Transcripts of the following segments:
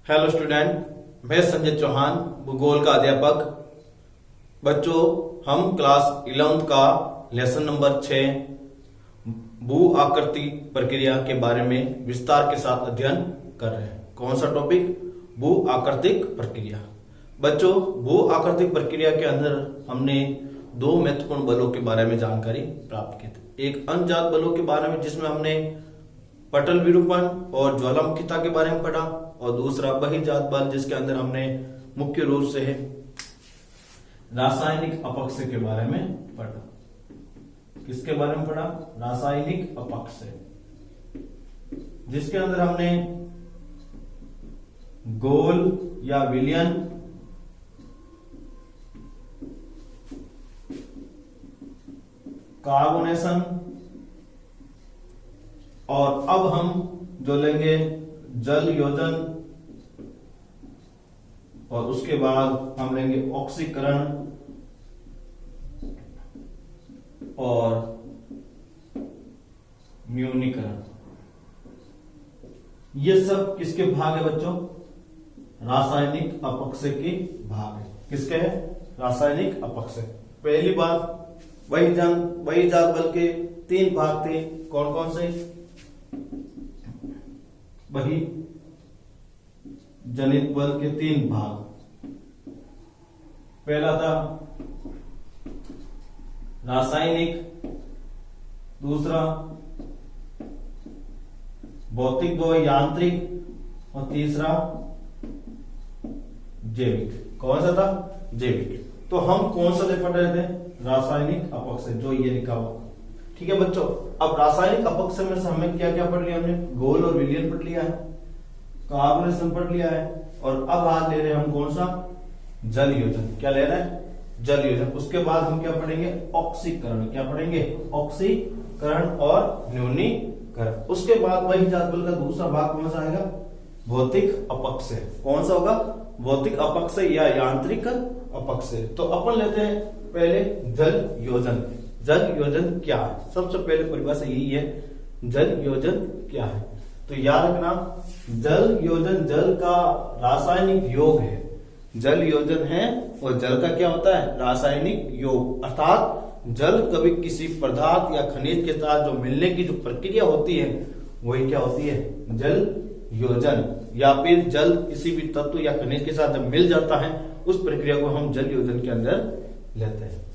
Hello student, मैं संजय चौहान, भूगोल का अध्यापक। बच्चों, हम क्लास 11th का लेसन नंबर 6 भू आकृति प्रक्रिया के बारे में विस्तार के साथ अध्ययन कर रहे हैं। कौन सा टॉपिक? भू आकृतिक प्रक्रिया। बच्चों, भू आकृतिक प्रक्रिया के अंदर हमने दो महत्वपूर्ण बलों के बारे में जानकारी प्राप्त की थी। एक अनजात बलों के बारे में, जिसमें हमने पटल विरूपण और ज्वालामुखीता के बारे में पढ़ा, और दूसरा बहिर्जात बल, जिसके अंदर हमने मुख्य रूप से रासायनिक अपक्षय के बारे में पढ़ा। किसके बारे में पढ़ा? रासायनिक अपक्षय, जिसके अंदर हमने गोल या विलयन, कार्बोनेशन, और अब हम जो लेंगे जल योजन, और उसके बाद हम लेंगे ऑक्सीकरण और म्यूनीकरण। ये सब किसके भाग है बच्चों? रासायनिक अपक्षय के भाग है। किसके है? रासायनिक अपक्षय। पहली बात, वही जात बल के 3 भाग थे। कौन कौन से? वही जनित बल के 3 भाग। पहला था रासायनिक, दूसरा भौतिक व यांत्रिक, और तीसरा जैविक। कौन सा था? जैविक। तो हम कौन सा पढ़ रहे थे? रासायनिक अपक्षय, जो ये लिखा हुआ। ठीक है बच्चों, अब रासायनिक अपक्षय में से हमें क्या क्या पढ़ लिया? हमने गोल और विलयन पढ़ लिया है, कार्बोनेशन पढ़ लिया है, और अब आज ले रहे हैं हम कौन सा? जल योजन। क्या ले रहे हैं? जल योजन। उसके बाद हम क्या पढ़ेंगे? ऑक्सीकरण। क्या पढ़ेंगे? ऑक्सीकरण और न्यूनीकरण। उसके बाद वही जात बल का दूसरा भाग कौन सा आएगा? भौतिक अपक्षय। कौन सा होगा? भौतिक अपक्षय या यांत्रिक अपक्षय। तो अपन लेते हैं पहले जल योजन। जल योजन क्या है? सबसे पहले परिभाषा यही है, जल योजन क्या है। तो याद रखना, जल योजन जल का रासायनिक योग है। जल योजन है और जल का क्या होता है? रासायनिक योग। अर्थात जल कभी किसी पदार्थ या खनिज के साथ जो मिलने की जो प्रक्रिया होती है, वही क्या होती है? जल योजन। या फिर जल किसी भी तत्व या खनिज के साथ जब मिल जाता है, उस प्रक्रिया को हम जल योजन के अंदर लेते हैं।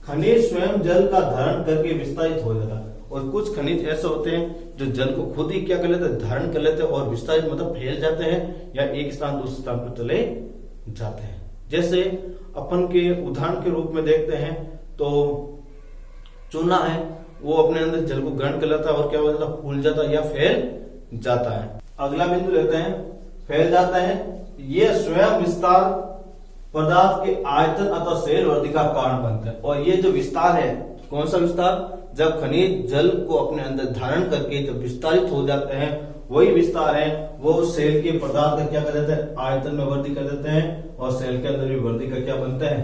खनिज स्वयं जल का धारण करके विस्तारित हो जाता है, और कुछ खनिज ऐसे होते हैं जो जल को खुद ही क्या कर लेते हैं? धारण कर लेते हैं, और विस्तारित मतलब फैल जाते हैं, या एक स्थान दूसरे स्थान पर चले जाते हैं। जैसे अपन के उदाहरण के रूप में देखते हैं तो चूना है, वो अपने अंदर जल को ग्रहण कर लेता है, और क्या हो जाता है? फूल जाता है या फैल जाता है। अगला बिंदु लेते हैं, फैल जाता है। ये स्वयं विस्तार पदार्थ के आयतन अथवा शैल वृद्धि का कारण बनता है। और ये जो विस्तार है, कौन सा विस्तार? जब खनिज जल को अपने अंदर धारण करके जब विस्तारित हो जाते हैं, वही विस्तार है। वो शैल के पदार्थ का क्या कर देते हैं? आयतन में वृद्धि कर देते हैं, और शैल के अंदर भी वृद्धि का क्या बनता है?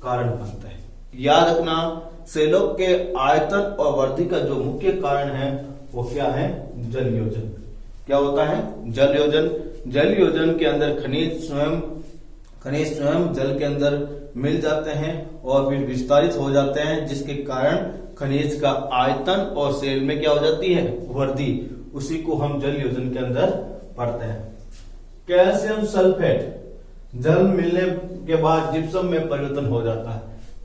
कारण बनता है। याद रखना, शैलों के आयतन और वृद्धि का जो मुख्य कारण है, वो क्या है? जल योजन। क्या होता है? जल योजन। जल योजन के अंदर खनिज स्वयं जल के अंदर मिल जाते हैं और फिर विस्तारित हो जाते हैं, जिसके कारण खनिज का आयतन और शैल में क्या हो जाती है? वृद्धि। उसी को हम जल योजन के अंदर पढ़ते हैं। कैल्शियम सल्फेट जल मिलने के बाद जिप्सम में परिवर्तन हो जाता है।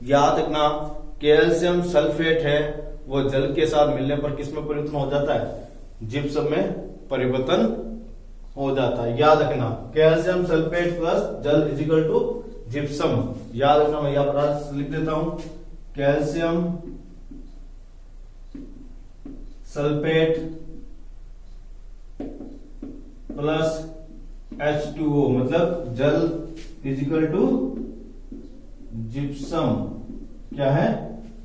याद रखना, कैल्शियम सल्फेट है, वो जल के साथ मिलने पर किस में परिवर्तन हो जाता है? जिप्सम में परिवर्तन हो जाता है। याद रखना, कैल्शियम सल्फेट प्लस जल इज इक्वल टू जिप्सम। याद रखना, मैं यहां पर लिख देता हूं, कैल्शियम सल्फेट प्लस H2O, मतलब जल इज इक्वल टू जिप्सम। क्या है?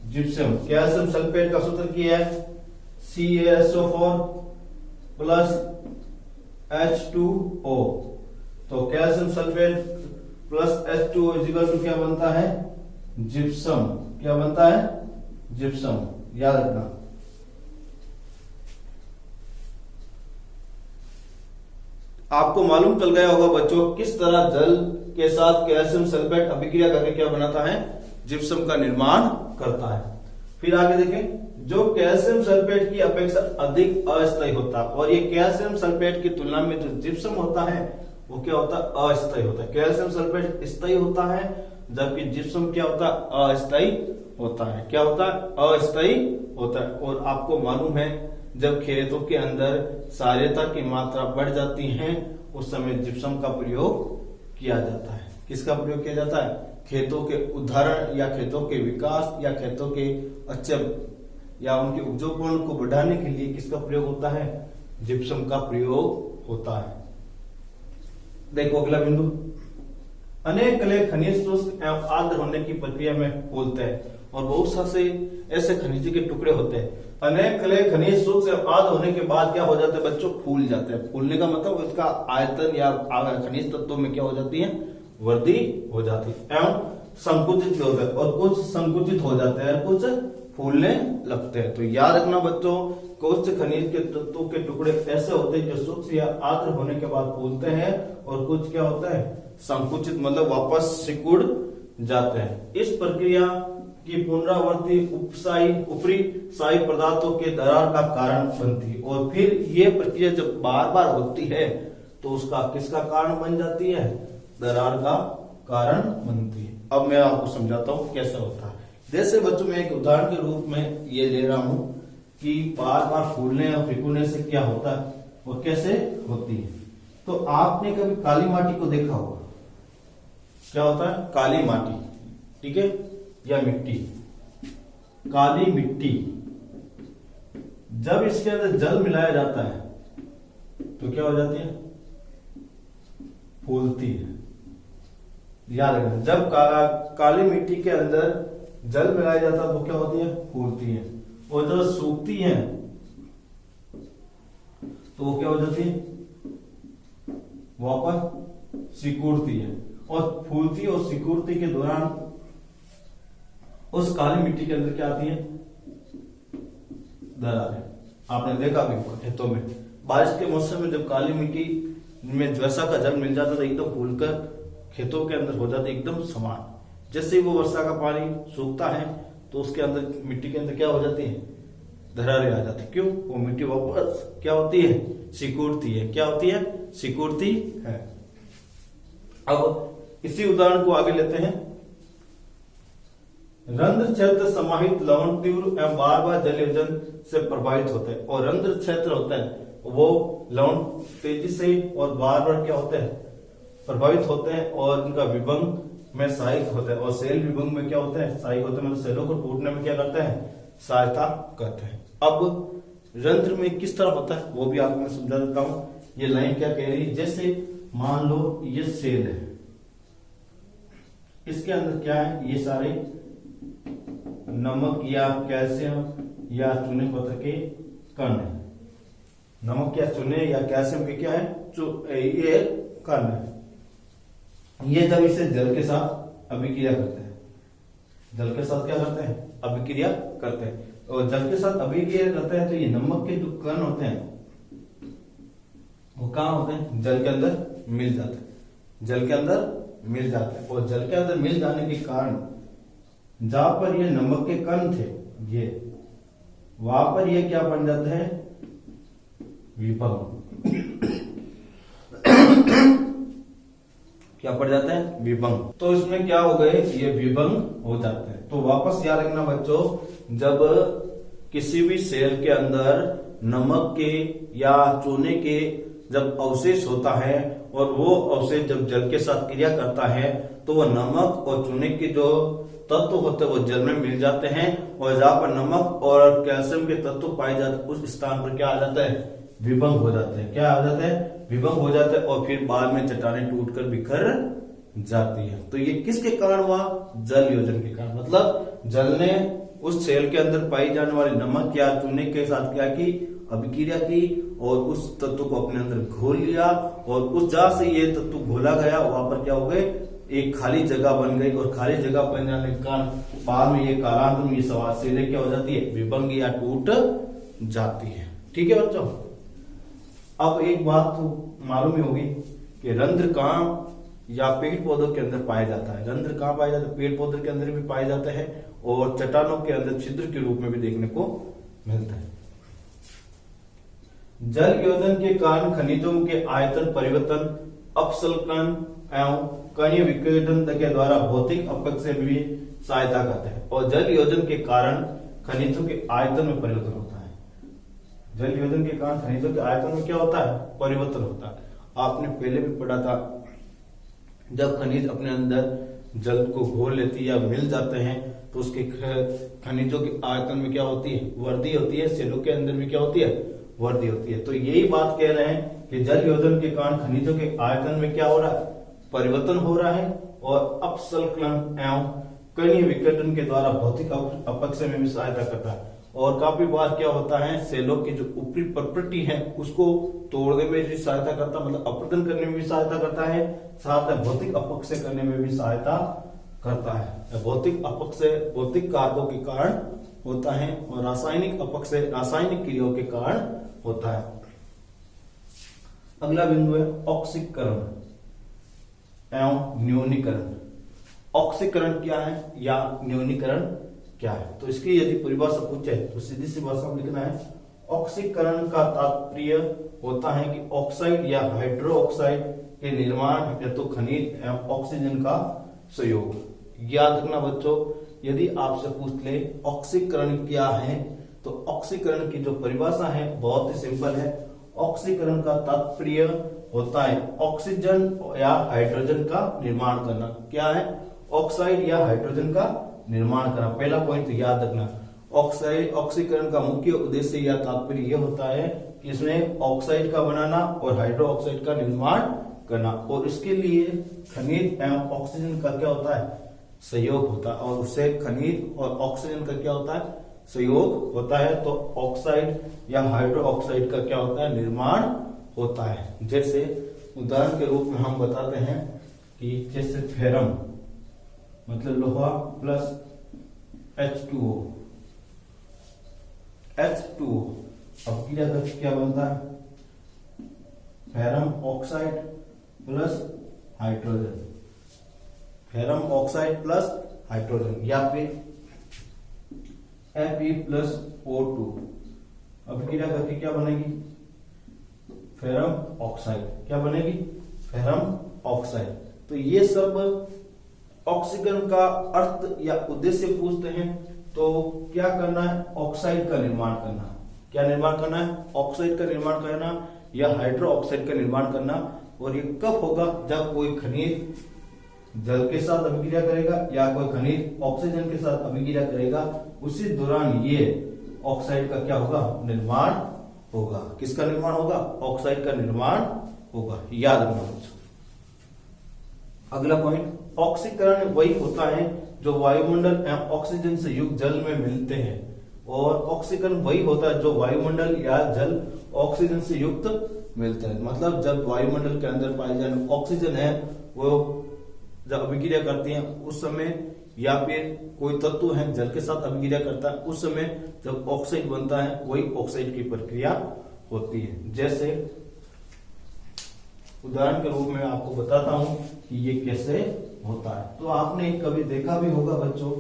जिप्सम। कैल्शियम सल्फेट का सूत्र क्या है? CaSO4 plus H2O। तो calcium sulphate plus H2O is equal to क्या बनता है? जिप्सम। क्या बनता है? जिप्सम। याद रखना। आपको मालूम चल गया होगा बच्चों किस तरह जल के साथ कैल्शियम सल्फेट अभिक्रिया करके क्या बनाता है, जिप्सम का निर्माण करता है। फिर आगे देखें, जो कैल्शियम सल्फेट की अपेक्षा अधिक अस्थायी होता है, और ये कैल्शियम सल्फेट की तुलना में जो जिप्सम होता है वो क्या होता है, अस्थायी होता है। कैल्शियम सल्फेट स्थायी होता है जबकि जिप्सम क्या होता है, अस्थायी होता है। क्या होता है, अस्थायी होता है। और आपको मालूम है जब खेतों के अंदर क्षारीयता की मात्रा बढ़ जाती है उस समय जिप्सम का प्रयोग किया जाता है। किसका प्रयोग किया जाता है, खेतों के उदाहरण या खेतों के विकास या खेतों के अच्छे या उनके उपजाऊपन को बढ़ाने के लिए किसका प्रयोग होता है, जिप्सम का प्रयोग होता है। देखो अगला बिंदु, अनेक कले खनिज शुष्क एवं आर्द्र होने की प्रक्रिया में फूलते हैं और बहुत से ऐसे खनिज के टुकड़े होते हैं। अनेक कले खनिज शुष्क एवं आर्द्र होने के बाद क्या हो जाता है बच्चों, फूल जाते हैं। फूलने का मतलब उसका आयतन या खनिज तत्वों में क्या हो जाती है, वृद्धि हो जाती है एवं संकुचित होता है, और कुछ संकुचित हो जाते हैं, कुछ फूलने लगते हैं। तो याद रखना बच्चों, कुछ खनिज के तत्वों के टुकड़े ऐसे होते हैं जो शुष्क या आर्द्र होने के बाद फूलते हैं, और कुछ क्या होता है, संकुचित मतलब वापस सिकुड़ जाते हैं। इस प्रक्रिया की पुनरावृत्ति ऊपरी साई पदार्थों के दरार का कारण बनती है, और फिर ये प्रक्रिया जब बार बार होती है तो उसका किसका कारण बन जाती है, दरार का कारण बनती है। अब मैं आपको समझाता हूँ कैसे होता है। जैसे बच्चों में एक उदाहरण के रूप में ये ले रहा हूं कि बार बार फूलने और सिकुड़ने से क्या होता है और कैसे होती है। तो आपने कभी काली माटी को देखा होगा, क्या होता है, काली माटी, ठीक है, या मिट्टी, काली मिट्टी जब इसके अंदर जल मिलाया जाता है तो क्या हो जाती है, फूलती है। याद रखना, जब काली मिट्टी के अंदर जल मिलाया जाता है तो क्या होती है, फूलती है। और जब सूखती है तो वो क्या हो जाती है, वापस सिकुड़ती है। और फूलती और सिकुड़ती के दौरान उस काली मिट्टी के अंदर क्या आती है, दरारें। आपने देखा भी खेतों में बारिश के मौसम में जब काली मिट्टी में वर्षा का जल मिल जाता था एकदम फूलकर खेतों के अंदर हो जाता एकदम समान। जैसे ही वो वर्षा का पानी सूखता है तो उसके अंदर मिट्टी के अंदर क्या हो जाती है, दरारें आ जाती। क्यों, वो मिट्टी वापस क्या होती है, सिकुड़ती है। क्या होती है, सिकुड़ती है। अब इसी उदाहरण को आगे लेते हैं। रंध्र क्षेत्र समाहित लवण तीव्र एवं बार बार जल योजन से प्रभावित होते हैं। और रंध्र क्षेत्र होता है वो लवण तेजी से और बार बार क्या होते हैं, प्रभावित होते हैं, और उनका विभंग में सहायक होता है। और सेल विभंग में क्या होता है, सहायक होते हैं, मतलब सेलों को टूटने में क्या करते हैं, सहायता करते हैं। अब रंध्र में किस तरह होता है वो भी आपको मैं समझा देता हूं। ये लाइन क्या कह रही है, जैसे मान लो ये सेल है, इसके अंदर क्या है, ये सारे नमक या कैल्शियम या चूने पत्थर के कण है। नमक या चूने या कैल्शियम के क्या है, ये कण है। ये जब इसे जल के साथ अभिक्रिया करते हैं, जल के साथ क्या करते हैं, अभिक्रिया करते हैं, और जल के साथ अभिक्रिया करते हैं तो ये नमक के जो कण होते हैं वो कहाँ होते हैं, जल के अंदर मिल जाते हैं, जल के अंदर मिल जाते हैं। और जल के अंदर मिल जाने के कारण जहां पर ये नमक के कण थे, ये वहां पर ये क्या बन जाते हैं, विभंग। क्या पड़ जाते हैं, विभंग। तो इसमें क्या हो गए, ये विभंग हो जाते हैं। तो वापस याद रखना बच्चों, जब किसी भी सेल के अंदर नमक के या चूने के जब अवशेष होता है और वो अवशेष जब जल के साथ क्रिया करता है तो वो नमक और चूने के जो तत्व होते हैं वो जल में मिल जाते हैं, और जहां पर नमक और कैल्शियम के तत्व पाए जाते हैं उस स्थान पर क्या आ जाता है, विभंग हो जाते हैं। क्या आ जाता है, विभंग हो जाता है, और फिर बाद में चट्टानें टूटकर बिखर जाती है। तो ये किसके कारण हुआ, जल योजन के कारण। मतलब जल ने उस सेल के अंदर पाई जाने वाली नमक या चूने के साथ क्या की, अभिक्रिया की, और उस तत्व को अपने अंदर घोल लिया, और उस जहां से ये तत्व घोला गया वहां पर क्या हो गए, एक खाली जगह बन गई, और खाली जगह बन जाने के कारण बाद में ये कालांतर में ये सेलें क्या हो जाती है, विभंग या टूट जाती है। ठीक है बच्चों। अब एक बात तो मालूम ही होगी कि रंध्र कहाँ या पेड़ पौधों के अंदर पाया जाता है। रंध्र कहाँ पाया जाता है? पेड़ पौधों के अंदर भी पाया जाता है और चट्टानों के अंदर छिद्र के रूप में भी देखने को मिलता है। जल योजन के कारण खनिजों के आयतन परिवर्तन, अपसल्कन एवं कणीय विकिरण के द्वारा भौतिक अपक्षय में भी सहायता करते हैं। और जल योजन के कारण खनिजों के आयतन में परिवर्तन होता है। जल योजन के कारण खनिजों के आयतन में क्या होता है? परिवर्तन होता है। आपने पहले भी पढ़ा था, जब खनिज अपने अंदर जल को घोल लेती है या मिल जाते हैं तो उसके खनिजों के आयतन में क्या होती है? वृद्धि होती है। सेलों के अंदर में क्या होती है? वृद्धि होती है। तो यही बात कह रहे हैं कि जल योजन के कारण खनिजों के आयतन में क्या हो रहा है? परिवर्तन हो रहा है और अपसल्कलन एवं कणीय विकिरण के द्वारा भौतिक अपक्षय में भी सहायता करता है। और काफी बार क्या होता है, सेलों की जो ऊपरी प्रॉपर्टी है उसको तोड़ने में भी सहायता करता, मतलब अपरदन करने में भी सहायता करता है, साथ में भौतिक अपक्षय करने में भी सहायता करता है। भौतिक अपक्षय भौतिक कारकों के कारण होता है और रासायनिक अपक्षय रासायनिक क्रियाओं के कारण होता है। अगला बिंदु है ऑक्सीकरण एवं न्यूनीकरण। ऑक्सीकरण क्या है या न्यूनीकरण क्या है? तो इसकी यदि परिभाषा पूछे तो सीधी सी भाषा में लिखना है, ऑक्सीकरण का तात्पर्य होता है कि ऑक्साइड या हाइड्रो ऑक्साइड के निर्माण हेतु खनिज एवं ऑक्सीजन का संयोग। याद रखना बच्चों, यदि आपसे पूछ ले ऑक्सीकरण क्या है तो ऑक्सीकरण की जो परिभाषा है बहुत ही सिंपल है। ऑक्सीकरण का तात्पर्य होता है ऑक्सीजन या हाइड्रोजन का निर्माण करना। क्या है? ऑक्साइड या हाइड्रोजन का निर्माण करना। पहला पॉइंट याद रखना, ऑक्सीकरण का मुख्य उद्देश्य या तात्पर्य यह होता है कि इसमें ऑक्साइड का बनाना और हाइड्रो ऑक्साइड का निर्माण करना, और इसके लिए खनिज एवं ऑक्सीजन का क्या होता है? सहयोग होता है। और उससे खनिज और ऑक्सीजन का क्या होता है? सहयोग होता है। तो ऑक्साइड या हाइड्रो ऑक्साइड का क्या होता है? निर्माण होता है। जैसे उदाहरण के रूप में हम बताते हैं कि जैसे फेरम मतलब लोहा प्लस H2O। H2O अब क्या बनता है? Ferrum oxide plus hydrogen. Ferrum oxide plus hydrogen या फिर Fe प्लस O2। अब करके क्या बनेगी? Ferrum oxide. क्या बनेगी? Ferrum oxide. तो ये सब ऑक्सीकरण का अर्थ या उद्देश्य पूछते हैं तो क्या करना है? ऑक्साइड का निर्माण करना। क्या निर्माण करना है? ऑक्साइड का निर्माण करना या हाइड्रो ऑक्साइड का निर्माण करना। और ये कब होगा? जब कोई खनिज जल के साथ अभिक्रिया करेगा या कोई खनिज ऑक्सीजन के साथ अभिक्रिया करेगा, उसी दौरान ये ऑक्साइड का क्या होगा? निर्माण होगा। किसका निर्माण होगा? ऑक्साइड का निर्माण होगा। याद रखना। अगला पॉइंट, ऑक्सीकरण वही होता है जो वायुमंडल एवं ऑक्सीजन से युक्त जल में मिलते हैं। और ऑक्सीकरण वही होता है जो वायुमंडल या जल ऑक्सीजन से युक्त मिलते हैं। मतलब जब वायुमंडल के अंदर पाए जाने ऑक्सीजन है वो जब अभिक्रिया करती है उस समय, या फिर कोई तत्व है जल के साथ अभिक्रिया करता है उस समय जब ऑक्साइड बनता है वही ऑक्साइड की प्रक्रिया होती है। जैसे उदाहरण के रूप में आपको बताता हूं कि ये कैसे होता है। तो आपने कभी देखा भी होगा बच्चों,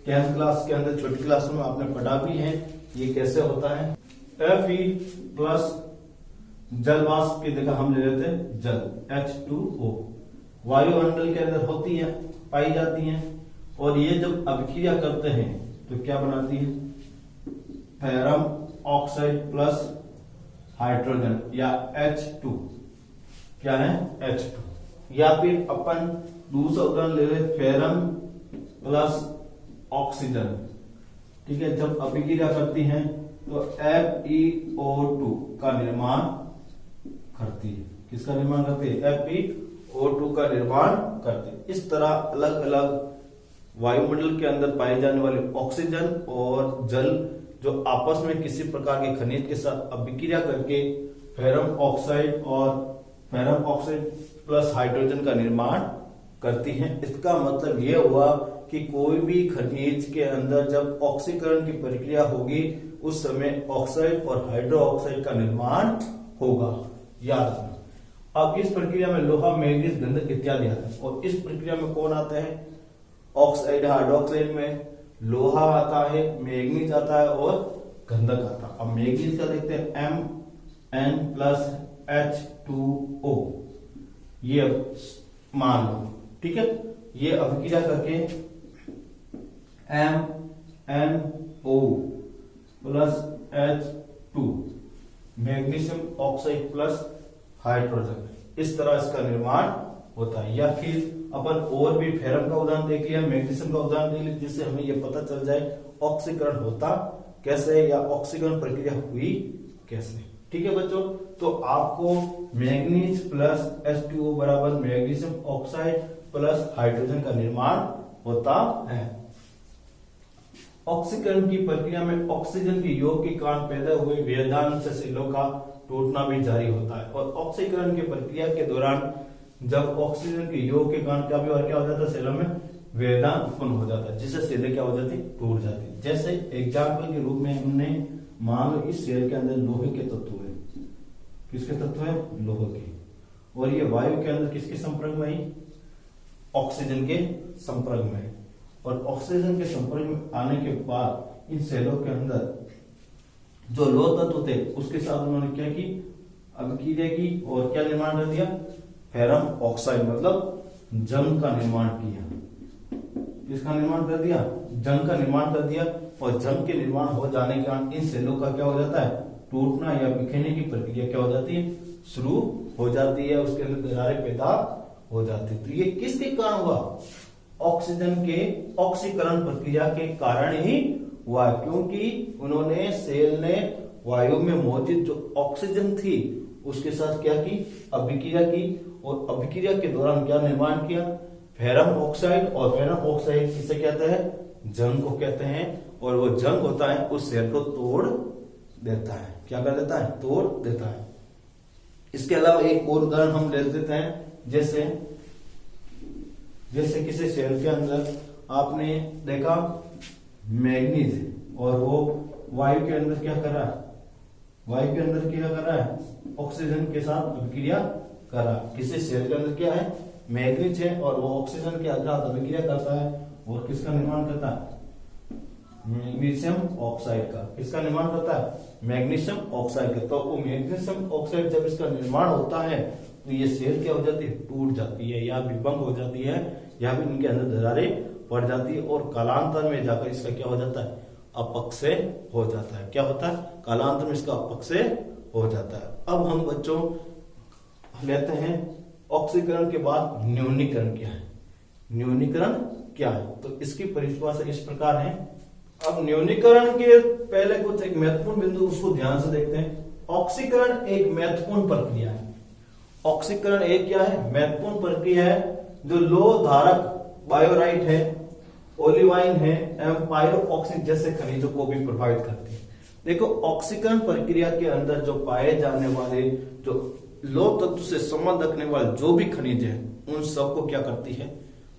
10th क्लास के अंदर छोटी क्लास में आपने पढ़ा भी है ये कैसे होता है। Fe प्लस जल वाष्प की जगह हम ले लेते हैं जल H2O। वायुमंडल के अंदर होती है, पाई जाती है, और ये जब अभिक्रिया करते हैं तो क्या बनाती है? फेरम ऑक्साइड प्लस हाइड्रोजन या H2। क्या है? H2। या फिर अपन दूसरा उदाहरण ले रहे फेरम प्लस ऑक्सीजन। ठीक है, जब अभिक्रिया करती हैं तो FeO2 का निर्माण करती है। किसका निर्माण करती है? FeO2 का निर्माण करती है। इस तरह अलग अलग वायुमंडल के अंदर पाए जाने वाले ऑक्सीजन और जल जो आपस में किसी प्रकार के खनिज के साथ अभिक्रिया करके फेरम ऑक्साइड और फेरम ऑक्साइड प्लस हाइड्रोजन का निर्माण करती हैं। इसका मतलब यह हुआ कि कोई भी खनिज के अंदर जब ऑक्सीकरण की प्रक्रिया होगी उस समय ऑक्साइड और हाइड्रो ऑक्साइड का निर्माण होगा। याद रखना। अब इस प्रक्रिया में लोहा, मैग्नीज, गंधक इत्यादि आते हैं और इस प्रक्रिया में कौन आते हैं? ऑक्साइड, हाइड्रोक्साइड में लोहा आता है, मैग्नीज आता है और गंधक आता है। अब मैग्नीज का देखते हैं MnH2O, ये मान लो, ठीक है। ये अभिक्रिया करके MnO plus H2, magnesium oxide plus hydrogen, इस तरह इसका निर्माण होता है। या फिर अपन और भी फेरम का उदाहरण देख लिया, मैग्नीशियम का उदाहरण देख लिया, जिससे हमें यह पता चल जाए ऑक्सीकरण होता कैसे या ऑक्सीकरण प्रक्रिया हुई कैसे। ठीक है बच्चों, तो आपको मैग्नीज प्लस H2O बराबर मैग्नीशियम ऑक्साइड प्लस हाइड्रोजन का निर्माण होता है। ऑक्सीकरण की प्रक्रिया में ऑक्सीजन के योग के कारण पैदा हुए व्यवधान से सेलों का टूटना भी जारी होता है। और ऑक्सीकरण की प्रक्रिया के दौरान जब ऑक्सीजन के योग के कारण क्या हो जाता है, सेलों में व्यवधान उत्पन्न हो जाता है, जिससे सेलें क्या हो जाती, टूट जाती। जैसे एग्जाम्पल के रूप में हमने मान लो इस सेल के अंदर लोहे के तत्व है, किसके तत्व है? लोहे के, और ये वायु के अंदर किसके संपर्क में है? ऑक्सीजन के संपर्क में। और ऑक्सीजन के संपर्क में आने के बाद इन सेलों के अंदर जो लोह तत्व थे उसके साथ उन्होंने क्या की, अभिक्रिया की और क्या निर्माण कर दिया? फेरम ऑक्साइड मतलब जंग का निर्माण किया। किसका निर्माण कर दिया? जंग का निर्माण कर दिया। और जंग के निर्माण हो जाने के कारण इन सेलों का क्या हो जाता है? टूटना या बिखरने की प्रक्रिया क्या हो जाती है? शुरू हो जाती है, उसके अंदर दरारें पैदा हो जाती है। तो ये किसके कारण हुआ? ऑक्सीजन के ऑक्सीकरण प्रक्रिया के कारण ही हुआ, क्योंकि उन्होंने सेल ने वायु में मौजूद जो ऑक्सीजन थी उसके साथ क्या की? अभिक्रिया की। और अभिक्रिया के दौरान क्या निर्माण किया? Ferrum oxide. और फेरम ऑक्साइड किसे कहते हैं? जंग को कहते हैं। और वो जंग होता है उस सेल को तोड़ देता है। क्या कर देता है? तोड़ देता है। इसके अलावा एक और उदाहरण हम ले लेते हैं, जैसे किसी सेल के अंदर आपने देखा मैग्नीज और वो वायु के अंदर क्या कर रहा है? वायु के अंदर क्या कर रहा है? ऑक्सीजन के साथ अभिक्रिया कर रहा है। किसी सेल के अंदर क्या है? मैग्नीज है और वो ऑक्सीजन के साथ अभिक्रिया करता है और किसका निर्माण करता है? मैग्नीशियम ऑक्साइड का। किसका निर्माण करता है? मैग्नीशियम ऑक्साइड का। तो वो मैग्नीशियम ऑक्साइड जब इसका निर्माण होता है तो ये सेल क्या हो जाती है? टूट जाती है या विभंग हो जाती है, या फिर इनके अंदर दरारें पड़ जाती है और कालांतर में जाकर इसका क्या हो जाता है? अपक्षय हो जाता है। क्या होता है? कालांतर में इसका अपक्षय हो जाता है। अब हम बच्चों लेते हैं ऑक्सीकरण के बाद न्यूनीकरण क्या है? न्यूनीकरण क्या है? तो इसकी परिभाषा इस प्रकार है। अब न्यूनीकरण के पहले कुछ एक महत्वपूर्ण बिंदु उसको ध्यान से देखते हैं। ऑक्सीकरण एक महत्वपूर्ण प्रक्रिया है। ऑक्सीकरण एक क्या है? महत्वपूर्ण प्रक्रिया है जो लोह धारक बायोराइट है, ओलिवाइन है एवं पायरोऑक्सीन जैसे खनिजों को भी प्रभावित करती है। देखो ऑक्सीकरण प्रक्रिया के अंदर जो पाए जाने वाले जो लोह तत्व से संबंध रखने वाले जो भी खनिज है उन सबको क्या करती है?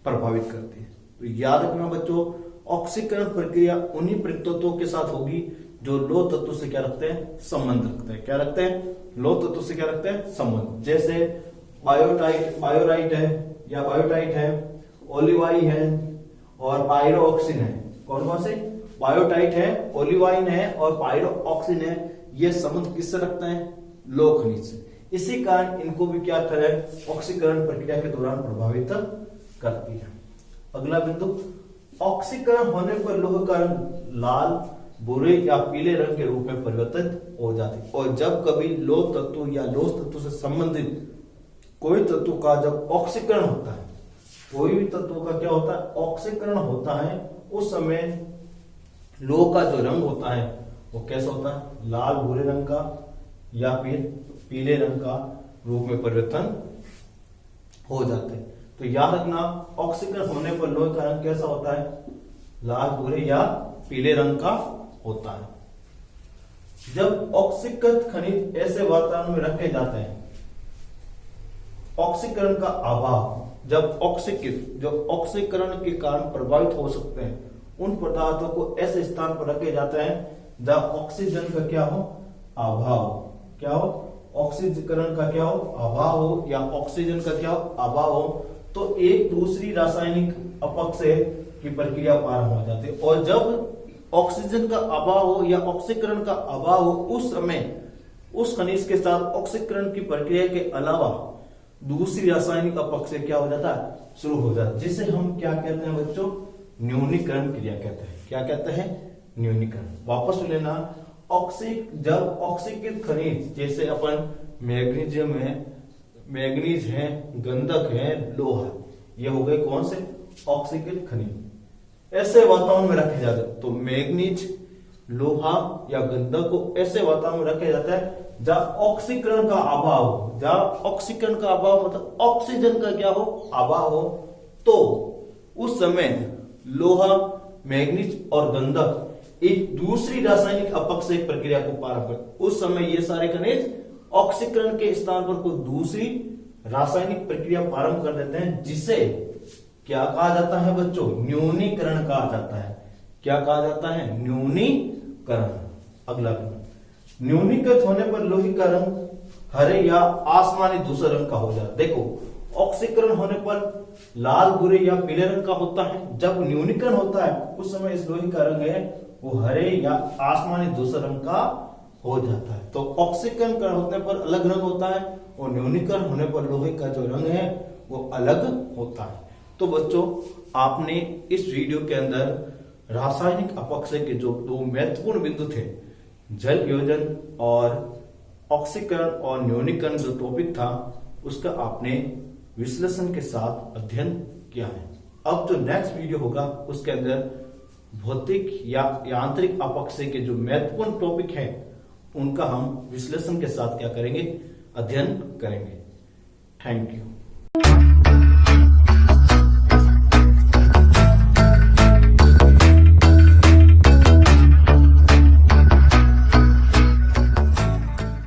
प्रभावित करती है। तो याद रखना बच्चों, ऑक्सीकरण प्रक्रिया उन्हीं तत्वों के साथ होगी जो लोह तत्व से क्या रखते हैं? संबंध रखते हैं। क्या रखते हैं? लोह तत्व से क्या रखते हैं? संबंध। जैसे बायोराइट है या बायोटाइट है, ओलिवाइन है और पायरोऑक्सीन है। कौन कौन से? बायोटाइट है, ओलिवाइन है और पायरोऑक्सीन है। ये संबंध किससे रखते हैं? लोह खनिज से। इसी कारण इनको भी क्या करें? ऑक्सीकरण प्रक्रिया के दौरान प्रभावित करती है। अगला बिंदु, ऑक्सीकरण होने पर लोह का रंग लाल, भूरे या पीले रंग के रूप में परिवर्तित हो जाती है। और जब कभी लोह तत्व या लोह तत्व से संबंधित कोई तत्व का जब ऑक्सीकरण होता है, कोई भी तत्व का क्या होता है? ऑक्सीकरण होता है, उस समय लोह का जो रंग होता है वो कैसा होता है? लाल भूरे रंग का या फिर पीले रंग का रूप में परिवर्तन हो जाते हैं। तो याद रखना ऑक्सीकरण होने पर लोहे का रंग कैसा होता है? लाल भूरे या पीले रंग का होता है। जब ऑक्सीकृत खनिज ऐसे वातावरण में रखे जाते हैं, ऑक्सीकरण का अभाव, जब जो ऑक्सीकरण के कारण प्रभावित हो सकते हैं उन पदार्थों को ऐसे स्थान पर रखे जाते हैं जहां ऑक्सीजन का क्या हो? अभाव। क्या हो? ऑक्सीकरण का क्या हो, अभाव हो, या ऑक्सीजन का क्या हो, अभाव हो, तो एक दूसरी रासायनिक अपक्षय की प्रक्रिया प्रारंभ हो जाती है। और जब ऑक्सीजन का अभाव हो या ऑक्सीकरण का अभाव हो, उस समय उस खनिज के साथ ऑक्सीकरण की प्रक्रिया के अलावा दूसरी रासायनिक अपक्षय क्या हो जाता है, शुरू हो जाता है, जिसे हम क्या कहते हैं बच्चों, न्यूनीकरण क्रिया कहते हैं। क्या कहते हैं, न्यूनीकरण। वापस लेना, जब ऑक्सीकृत खनिज, जैसे अपन मैग्नीशियम है, मैग्नीज है, गंधक है, लोहा, ये हो गए कौन से, ऑक्सीकृत खनिज, ऐसे वातावरण में रखे जाते हैं। तो मैग्नीज, लोहा या गंधक को ऐसे वातावरण में रखा जाता है जहां ऑक्सीकरण का अभाव हो, जहां ऑक्सीकरण का अभाव मतलब ऑक्सीजन का क्या हो, अभाव हो, तो उस समय लोहा, मैग्नीज और गंधक एक दूसरी रासायनिक अपक्षय प्रक्रिया को प्रारंभ कर, उस समय ये सारे खनिज ऑक्सीकरण के स्थान पर कोई दूसरी रासायनिक प्रक्रिया प्रारंभ कर देते हैं, जिसे क्या कहा जाता है बच्चों, न्यूनीकरण कहा जाता है। क्या कहा जाता है, न्यूनीकरण। अगला, न्यूनीकृत होने पर लोहे का रंग हरे या आसमानी दूसरे रंग का हो जाता है। देखो, ऑक्सीकरण होने पर लाल, भूरे या पीले रंग का होता है। जब न्यूनीकरण होता है उस समय इस लोहे का रंग है वो हरे या आसमानी दूसरे रंग का हो जाता है। तो ऑक्सीकरण होने पर अलग रंग होता है और न्यूनीकरण होने पर लोहे का जो रंग है वो अलग होता है। तो बच्चों, आपने इस वीडियो के अंदर रासायनिक अपक्षय के जो दो महत्वपूर्ण बिंदु थे, जल वियोजन और ऑक्सीकरण और न्यूनीकरण जो टॉपिक था, उसका आपने विश्लेषण के साथ अध्ययन किया है। अब जो नेक्स्ट वीडियो होगा उसके अंदर भौतिक या यांत्रिक अपक्षय के जो महत्वपूर्ण टॉपिक हैं उनका हम विश्लेषण के साथ क्या करेंगे, अध्ययन करेंगे। Thank you.